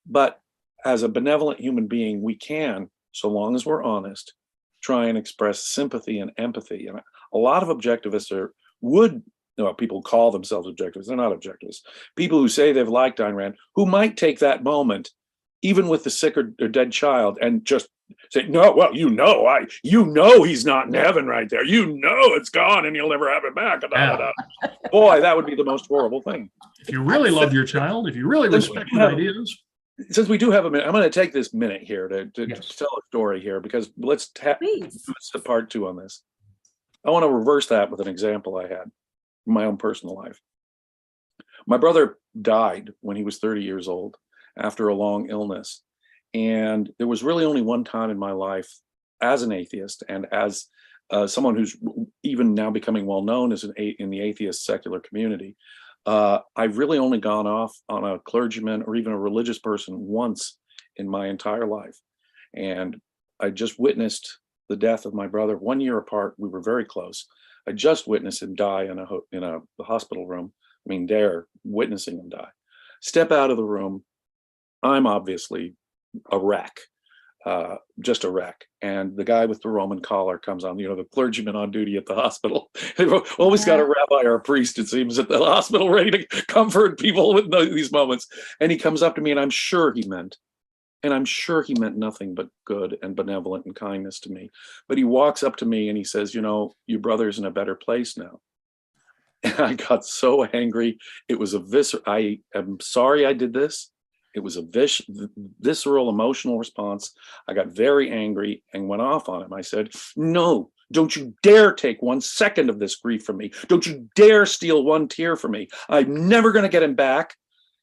But as a benevolent human being, we can, so long as we're honest, try and express sympathy and empathy. And a lot of objectivists people call themselves objectivists. They're not objectivists. People who say they've liked Ayn Rand, who might take that moment, even with the sick or dead child, and just say, no, well, you know he's not in heaven right there. You know it's gone and you'll never have it back. Boy, that would be the most horrible thing. If you really love your child, if you really respect their ideas. Since we do have a minute, I'm going to take this minute here to Yes. tell a story here, because let's Please. do a part 2 on this. I want to reverse that with an example I had in my own personal life. My brother died when he was 30 years old after a long illness. And there was really only one time in my life as an atheist and as someone who's even now becoming well known as in the atheist secular community. I've really only gone off on a clergyman or even a religious person once in my entire life. And I just witnessed the death of my brother 1 year apart. We were very close. I just witnessed him die in a hospital room. I mean, there, witnessing him die. Step out of the room. I'm obviously a wreck, just a wreck. And the guy with the Roman collar comes on, the clergyman on duty at the hospital. They've always got a rabbi or a priest, it seems, at the hospital ready to comfort people with these moments. And he comes up to me, and I'm sure he meant nothing but good and benevolent and kindness to me. But he walks up to me and he says, your brother's in a better place now. And I got so angry. It was I am sorry I did this. It was a visceral emotional response. I got very angry and went off on him. I said, no, don't you dare take 1 second of this grief from me. Don't you dare steal 1 tear from me. I'm never going to get him back.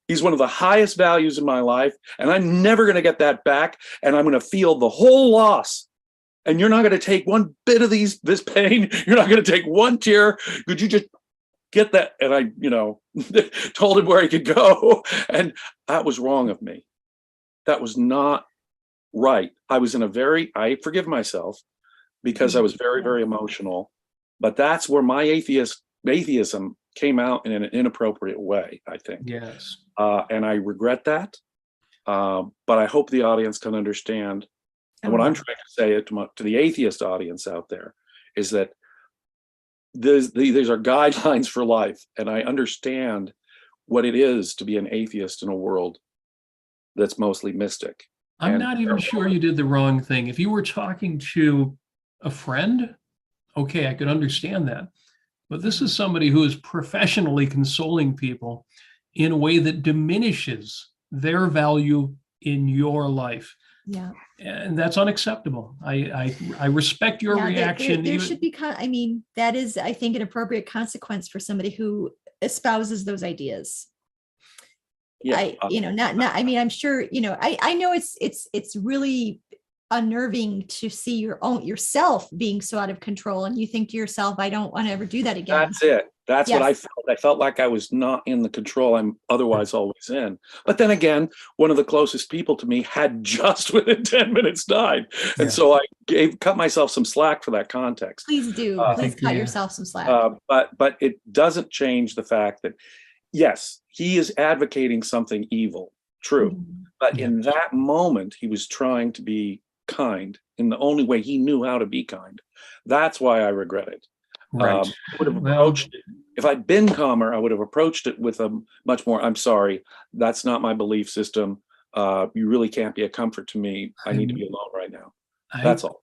He's one of the highest values in my life, and I'm never going to get that back. And I'm going to feel the whole loss. And you're not going to take 1 bit of this pain. You're not going to take 1 tear. Could you just get that? And I, told him where he could go. And that was wrong of me. That was not right. I I forgive myself because I was very, very emotional. But that's where my atheism came out in an inappropriate way, I think. Yes. And I regret that. But I hope the audience can understand. And what I'm trying to say to the atheist audience out there is that these are guidelines for life. And I understand what it is to be an atheist in a world that's mostly mystic. I'm not even sure you did the wrong thing. If you were talking to a friend, okay, I could understand that. But this is somebody who is professionally consoling people in a way that diminishes their value in your life. Yeah. And that's unacceptable. I respect your reaction. There should be, that is, I think, an appropriate consequence for somebody who espouses those ideas. Yeah. I'm sure, I know it's really unnerving to see yourself being so out of control, and you think to yourself, I don't want to ever do that again. That's it. That's what I felt. I felt like I was not in the control I'm otherwise always in. But then again, one of the closest people to me had just within 10 minutes died. And so I cut myself some slack for that context. Please do. Please cut yourself some slack. But it doesn't change the fact that, yes, he is advocating something evil. True. Mm-hmm. But in that moment, he was trying to be kind in the only way he knew how to be kind. That's why I regret it. Right. I would have approached it. If I'd been calmer, I would have approached it with a much more, I'm sorry, that's not my belief system. You really can't be a comfort to me. I need to be alone right now. That's all.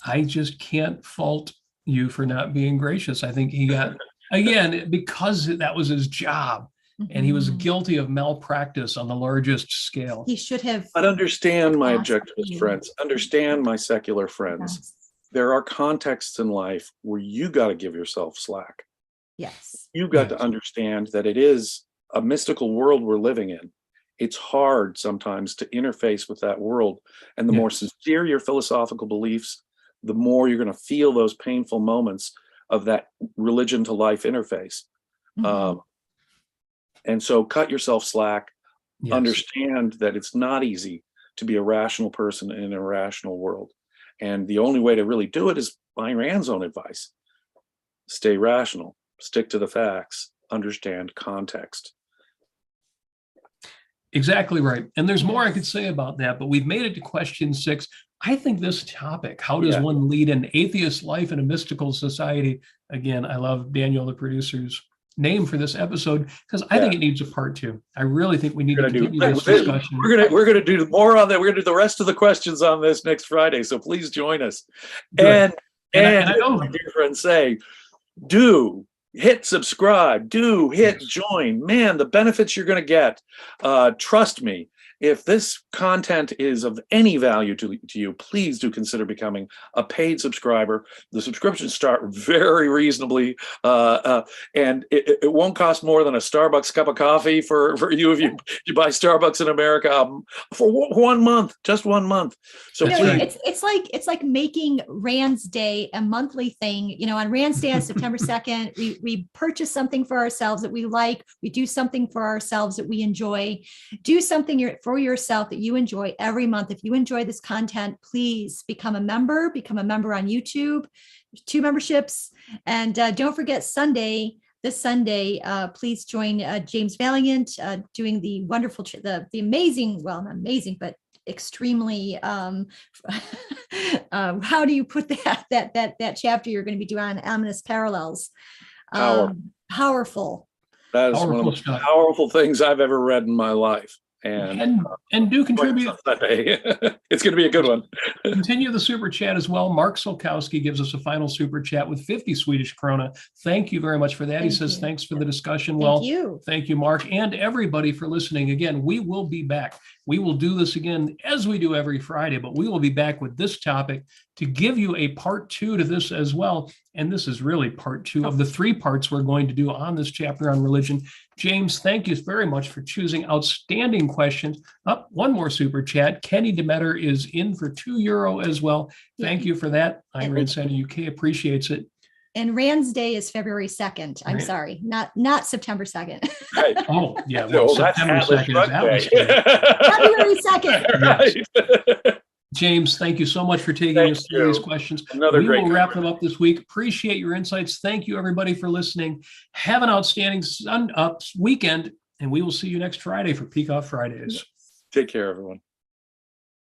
I just can't fault you for not being gracious. I think he got, again, because that was his job. And he was guilty of malpractice on the largest scale. He should have. But understand, my objectivist friends, understand, my secular friends. Yes. There are contexts in life where you got to give yourself slack. Yes. You got to understand that it is a mystical world we're living in. it's hard sometimes to interface with that world. And the more sincere your philosophical beliefs, the more you're going to feel those painful moments of that religion to life interface. And so cut yourself slack, understand that it's not easy to be a rational person in an irrational world. And the only way to really do it is Ayn Rand's own advice. Stay rational, stick to the facts, understand context. Exactly right. And there's more I could say about that, but we've made it to question 6. I think this topic, how does one lead an atheist life in a mystical society? Again, I love Daniel, the producer's name for this episode, because I think it needs a part 2. I really think we need to continue this discussion. We're gonna do more on that. We're gonna do the rest of the questions on this next Friday. So please join us. Good. And I know my dear friends say, do hit subscribe, do hit join. Man, the benefits you're gonna get. Trust me. If this content is of any value to you, please do consider becoming a paid subscriber. The subscriptions start very reasonably, and it won't cost more than a Starbucks cup of coffee for you if you buy Starbucks in America for 1 month, just 1 month. So please. It's like making Rand's Day a monthly thing. You know, on Rand's Day on September 2nd, we purchase something for ourselves that we like. We do something for ourselves that we enjoy. Do something for yourself that you enjoy every month. If you enjoy this content, please become a member on YouTube. There's 2 memberships. And don't forget this Sunday, please join James Valliant doing the wonderful, the amazing, well, not amazing, but extremely, how do you put that chapter you're going to be doing on ominous parallels? Powerful. That is one of the most powerful things I've ever read in my life. And do contribute. It's going to be a good one. Continue the super chat as well. Mark Solkowski gives us a final super chat with 50 Swedish krona. Thank you very much for that. He says, thanks for the discussion. Thank you, Mark, and everybody for listening. Again, we will be back. We will do this again as we do every Friday, but we will be back with this topic to give you a part 2 to this as well. And this is really part 2 of the 3 parts we're going to do on this chapter on religion. James, thank you very much for choosing outstanding questions. One more super chat. Kenny Demeter is in for €2 as well. Thank you for that. Ayn Rand Center UK appreciates it. And Rand's Day is February 2nd. I'm sorry, not September 2nd. Right. Oh, yeah. Well, September 2nd is Atlas Day. February 2nd. Right. James, thank you so much for taking us through these questions. We will wrap them up this week. Appreciate your insights. Thank you, everybody, for listening. Have an outstanding weekend, and we will see you next Friday for Peikoff Fridays. Take care, everyone.